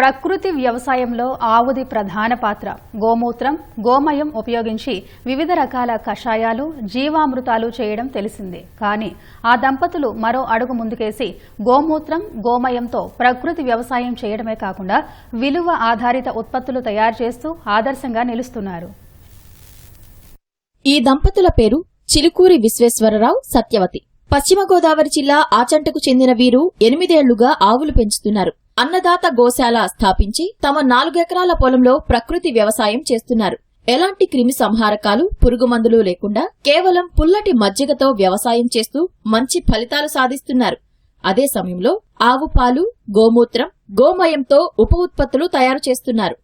ప్రకృతి వ్యవసాయంలో ఆవుది ప్రధాన పాత్ర. గోమూత్రం, గోమయం ఉపయోగించి వివిధ రకాల కషాయాలు, జీవామృతాలు చేయడం తెలిసిందే. కానీ ఆ దంపతులు మరో అడుగు ముందుకేసి గోమూత్రం, గోమయంతో ప్రకృతి వ్యవసాయం చేయడమే కాకుండా విలువ ఆధారిత ఉత్పత్తులు తయారు చేస్తూ ఆదర్శంగా నిలుస్తున్నారు. ఈ దంపతుల పేరు చిలుకూరి విశ్వేశ్వరరావు, సత్యవతి. పశ్చిమ గోదావరి జిల్లా ఆచంటకు చెందిన వీరు 8 ఏళ్లుగా ఆవులు పెంచుతున్నారు. అన్నదాత గోశాల స్థాపించి తమ 4 ఎకరాల పొలంలో ప్రకృతి వ్యవసాయం చేస్తున్నారు. ఎలాంటి క్రిమి సంహారకాలు, పురుగుమందులు లేకుండా కేవలం పుల్లటి మజ్జిగతో వ్యవసాయం చేస్తూ మంచి ఫలితాలు సాధిస్తున్నారు. అదే సమయంలో ఆవు పాలు, గోమూత్రం, గోమయంతో ఉప ఉత్పత్తులు తయారు చేస్తున్నారు.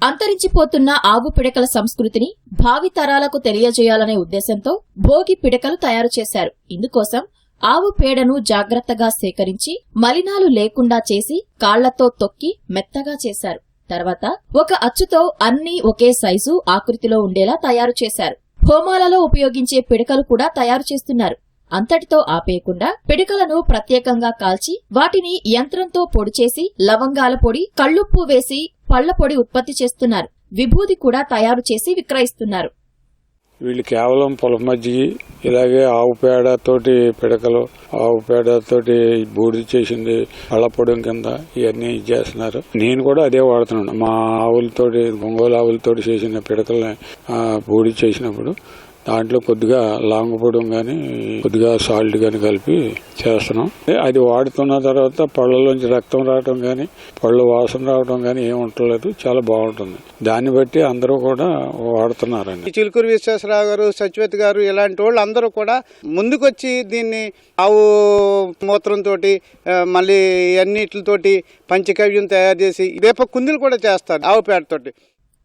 అంతరించిపోతున్న ఆవు పిడకల సంస్కృతిని భావితరాలకు తెలియజేయాలనే ఉద్దేశంతో భోగి పిడకలు తయారు చేశారు. ఇందుకోసం ఆవు పేడను జాగ్రత్తగా సేకరించి మలినాలు లేకుండా చేసి కాళ్లతో తొక్కి మెత్తగా చేశారు. తర్వాత ఒక అచ్చుతో అన్నీ ఒకే సైజు, ఆకృతిలో ఉండేలా తయారు చేశారు. హోమాలలో ఉపయోగించే పిడకలు కూడా తయారు చేస్తున్నారు. అంతటితో ఆపేయకుండా పిడకలను ప్రత్యేకంగా కాల్చి వాటిని యంత్రంతో పొడి చేసి లవంగాల పొడి, కళ్లుప్పు వేసి పళ్ల పొడి ఉత్పత్తి చేస్తున్నారు. విభూది కూడా తయారు చేసి విక్రయిస్తున్నారు. వీళ్ళు కేవలం పొలం మజ్జిగి, ఇలాగే ఆవు పేడతోటి పిడకలు, ఆవు పేడతోటి బూడిద చేసింది పళ్ళ పొడి కింద ఇవన్నీ చేస్తున్నారు. నేను కూడా అదే వాడుతున్నాను. మా ఆవులతోటి, ఒంగోలు ఆవులతోటి చేసిన పిడకల్ని బూడిద చేసినప్పుడు దాంట్లో కొద్దిగా లాంగ్ పొడి గాని, కొద్దిగా సాల్ట్ గాని కలిపి చేస్తున్నాం. అది వాడుతున్న తర్వాత పళ్ళలోంచి రక్తం రావడం గాని, పళ్ళు వాసన రావడం గాని ఏమి ఉండలేదు. చాలా బాగుంటుంది. దాన్ని బట్టి అందరూ కూడా వాడుతున్నారండి. చిలుకూరి విశ్వేశ్వరరావు గారు, సత్యవతి గారు ఇలాంటి వాళ్ళు అందరూ కూడా ముందుకొచ్చి దీన్ని ఆవు మూత్రంతో మళ్ళీ అన్నిటితోటి పంచకవ్యం తయారు చేసి వేప కుందులు కూడా చేస్తారు ఆవు పేడతోటి.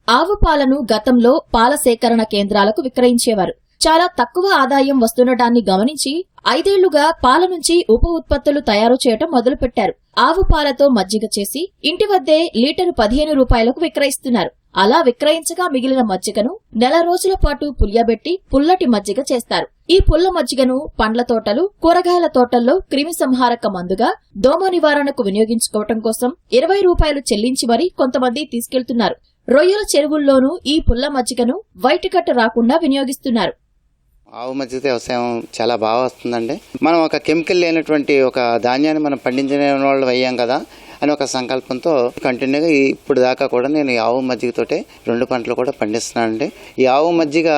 ఆవు పాలను గతంలో పాల సేకరణ కేంద్రాలకు విక్రయించేవారు. చాలా తక్కువ ఆదాయం వస్తుండటాన్ని గమనించి 5 ఏళ్లుగా పాల నుంచి ఉప ఉత్పత్తులు తయారు చేయడం మొదలుపెట్టారు. ఆవు పాలతో మజ్జిగ చేసి ఇంటి వద్దే లీటరు 15 రూపాయలకు విక్రయిస్తున్నారు. అలా విక్రయించగా మిగిలిన మజ్జిగను నెల రోజుల పాటు పులియబెట్టి పుల్లటి మజ్జిగ చేస్తారు. ఈ పుల్ల మజ్జిగను పండ్ల తోటలు, కూరగాయల తోటల్లో క్రిమి సంహారక మందుగా, దోమ నివారణకు వినియోగించుకోవటం కోసం 20 రూపాయలు చెల్లించి మరీ కొంతమంది తీసుకెళ్తున్నారు. రొయ్యల చెరువుల్లోనూ ఈ పుల్ల మజ్జిగను వైట్ కట్ రాకుండా వినియోగిస్తున్నారు. ఆవు మజ్జిగ వ్యవసాయం చాలా బాగా వస్తుందండి. మనం ఒక కెమికల్ లేనటువంటి ఒక ధాన్యాన్ని మనం పండించిన వాళ్ళు అయ్యాం కదా అని ఒక సంకల్పంతో కంటిన్యూగా ఇప్పుడు దాకా కూడా నేను ఈ ఆవు మజ్జిగతోటే 2 పంటలు కూడా పండిస్తున్నానండి. ఈ ఆవు మజ్జిగ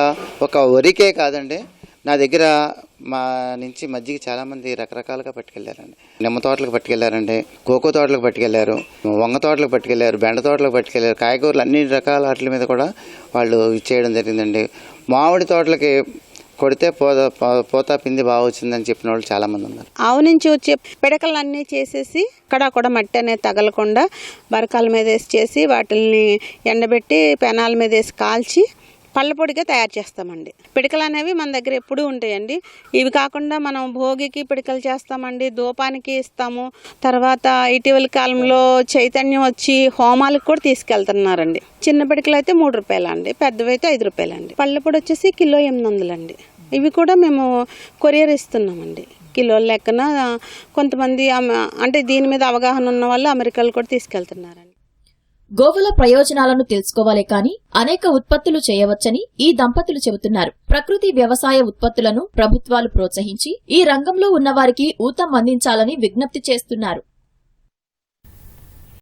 ఒక వరికే కాదండి, నా దగ్గర మా నుంచి మజ్జిగ చాలా మంది రకరకాలుగా పట్టుకెళ్లారండి. నిమ్మ తోటలకు పట్టుకెళ్లారండి, కోకో తోటలకు పట్టుకెళ్లారు, వంగ తోటలకు పట్టుకెళ్లారు, బెండ తోటలకు పట్టుకెళ్లారు. కాయగూరలు అన్ని రకాల వాటి మీద కూడా వాళ్ళు ఇచ్చేయడం జరిగిందండి. మామిడి తోటలకి కొడితే పోతా పిండి బాగా వచ్చిందని చెప్పిన వాళ్ళు చాలా మంది ఉన్నారు. ఆవు నుంచి వచ్చే పిడకలన్నీ చేసేసి ఇక్కడ కూడా మట్టి అనేది తగలకుండా బరకాల మీద వేసి చేసి వాటిని ఎండబెట్టి పెనాల మీద వేసి కాల్చి పళ్ళ పొడిగా తయారు చేస్తామండి. పిడకలు అనేవి మన దగ్గర ఎప్పుడూ ఉంటాయండి. ఇవి కాకుండా మనం భోగికి పిడకలు చేస్తామండి, ధూపానికి ఇస్తాము. తర్వాత ఇటీవల కాలంలో చైతన్యం వచ్చి హోమాలకు కూడా తీసుకెళ్తున్నారండి. చిన్న పిడకలు అయితే 3 రూపాయలు అండి, పెద్దవి అయితే 5 రూపాయలు అండి. పళ్ళ పొడి వచ్చేసి కిలో 800 అండి. ఇవి కూడా మేము కొరియర్ ఇస్తున్నామండి. కిలోల లెక్కన కొంతమంది అంటే దీని మీద అవగాహన ఉన్న వాళ్ళు అమెరికాలో కూడా తీసుకెళ్తున్నారండి. గోవుల ప్రయోజనాలను తెలుసుకోవాలే కాని అనేక ఉత్పత్తులు చేయవచ్చని ఈ దంపతులు చెబుతున్నారు. ప్రకృతి వ్యవసాయ ఉత్పత్తులను ప్రభుత్వాలు ప్రోత్సహించి ఈ రంగంలో ఉన్నవారికి ఊతం అందించాలని విజ్ఞప్తి చేస్తున్నారు.